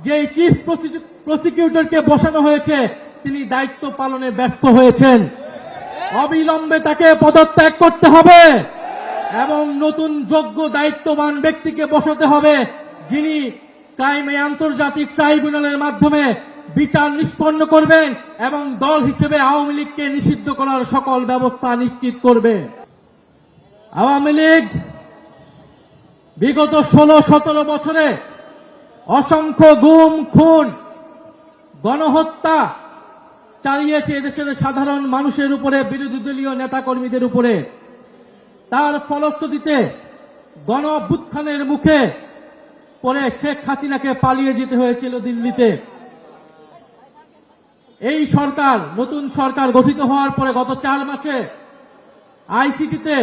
যে চিফ প্রসিকিউটরকে বসানো হয়েছে তিনি দায়িত্ব পালনে ব্যর্থ হয়েছেন। অবিলম্বে তাকে পদত্যাগ করতে হবে এবং নতুন যোগ্য দায়িত্ববান ব্যক্তিকে বসাতে হবে যিনি আন্তর্জাতিক ট্রাইব্যুনালের মাধ্যমে বিচার নিষ্পন্ন করবেন এবং দল হিসেবে আওয়ামী লীগকে নিষিদ্ধ করার সকল ব্যবস্থা নিশ্চিত করবে। আওয়ামী লীগ বিগত 16-17 বছরে অসংখ্য গুম খুন গণহত্যা চালিয়েছে এদেশের সাধারণ মানুষের উপরে, বিরোধী দলীয় নেতাকর্মীদের উপরে। তার ফলশ্রুতিতে গণ অভ্যুত্থানের মুখে পরে শেখ হাসিনাকে পালিয়ে যেতে হয়েছিল দিল্লিতে। এই সরকার, নতুন সরকার গঠিত হওয়ার পরে গত 4 মাসে আইসিটিতে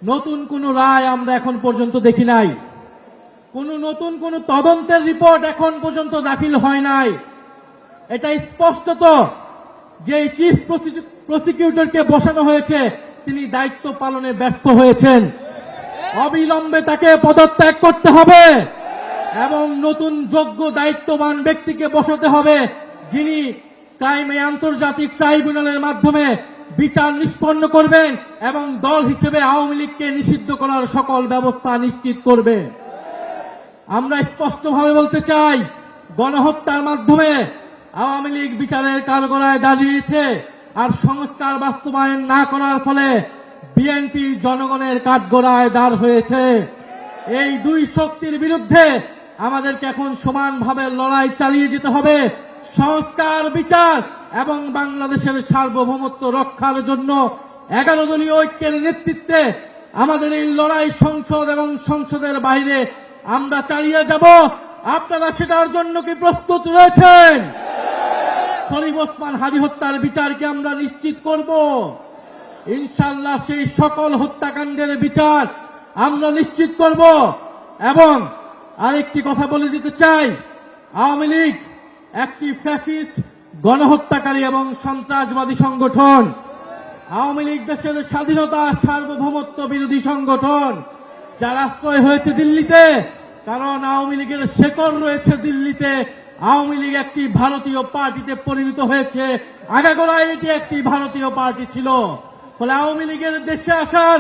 নতুন কোন রায় আমরা এখন পর্যন্ত দেখি নাই, নতুন কোন তদন্তের রিপোর্ট এখন পর্যন্ত দাখিল হয় নাই। এটা স্পষ্টত যে চিফ প্রসিকিউটরকে বসানো হয়েছে তিনি দায়িত্ব পালনে ব্যর্থ হয়েছেন। অবিলম্বে তাকে পদত্যাগ করতে হবে এবং নতুন যোগ্য দায়িত্ববান ব্যক্তিকে বসাতে হবে যিনি আন্তর্জাতিক ট্রাইব্যুনালের মাধ্যমে বিচার নিষ্পন্ন করবেন এবং দল হিসেবে আওয়ামী লীগকে নিষিদ্ধ করার সকল ব্যবস্থা নিশ্চিত করবে। আমরা স্পষ্টভাবে বলতে চাই, গণহত্যার মাধ্যমে আওয়ামী লীগ বিচারের কাঠগড়ায় দাঁড়িয়েছে, আর সংস্কার বাস্তবায়ন না করার ফলে বিএনপি জনগণের কাঠগড়ায় দাঁড় হয়েছে। এই দুই শক্তির বিরুদ্ধে আমাদেরকে এখন সমানভাবে লড়াই চালিয়ে যেতে হবে। সংস্কার, বিচার এবং বাংলাদেশের সার্বভৌমত্ব রক্ষার জন্য 11 দলীয় ঐক্যের নেতৃত্বে আমাদের এই লড়াই সংসদ এবং সংসদের বাইরে আমরা চালিয়ে যাব। আপনারা সেটার জন্য কি প্রস্তুত রয়েছেন? শরীফ ওসমান হাদী হত্যার বিচারকে আমরা নিশ্চিত করব ইনশাআল্লাহ। সেই সকল হত্যাকাণ্ডের বিচার আমরা নিশ্চিত করব। এবং আরেকটি কথা বলে দিতে চাই, আওয়ামী লীগ একটি ফ্যাসিস্ট, গণহত্যাকারী এবং সন্ত্রাসবাদী সংগঠন। আওয়ামী লীগ দেশের স্বাধীনতা, সার্বভৌমত্ব বিরোধী সংগঠন, যার আশ্রয় হয়েছে দিল্লিতে, কারণ আওয়ামী লীগের শেকড় রয়েছে দিল্লিতে। আওয়ামী লীগ একটি ভারতীয় পার্টিতে পরিণত হয়েছে, আগাগোড়ায় এটি একটি ভারতীয় পার্টি ছিল। ফলে আওয়ামী লীগের দেশে আসার,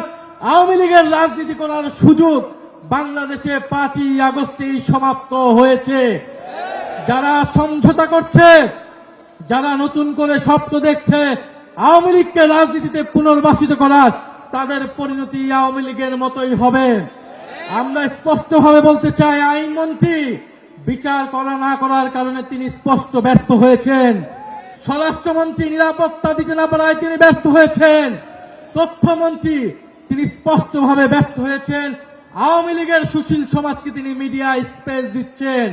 আওয়ামী লীগের রাজনীতি করার সুযোগ বাংলাদেশে 5ই আগস্টেই সমাপ্ত হয়েছে। যারা সমঝোতা করছে, যারা নতুন করে স্বপ্ন দেখছে আওয়ামী লীগকে রাজনীতিতে পুনর্বাসিত করার, তাদের পরিণতি আওয়ামী লীগের মতোই হবে। আমরা স্পষ্টভাবে বলতে চাই, আইনমন্ত্রী বিচার করা না করার কারণে তিনি স্পষ্ট ব্যর্থ হয়েছেন। স্বরাষ্ট্রমন্ত্রী নিরাপত্তা দিতে না পারায় তিনি ব্যর্থ হয়েছেন। তথ্যমন্ত্রী তিনি স্পষ্টভাবে ব্যর্থ হয়েছেন। আওয়ামী লীগের সুশীল সমাজকে তিনি মিডিয়া স্পেস দিচ্ছেন।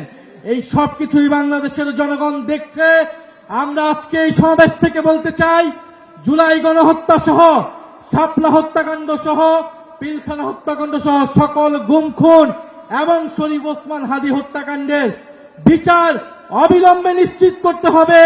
এই সব কিছুই বাংলাদেশের জনগণ দেখছে। আমরা আজকে এই সমাবেশ থেকে বলতে চাই, জুলাই গণহত্যা সহ, শাপলা হত্যাকাণ্ড সহ, পিলখানা হত্যাকাণ্ড সহ সকল গুম খুন এবং শরীফ ওসমান হাদী হত্যাকাণ্ডের বিচার অবিলম্বে নিশ্চিত করতে হবে।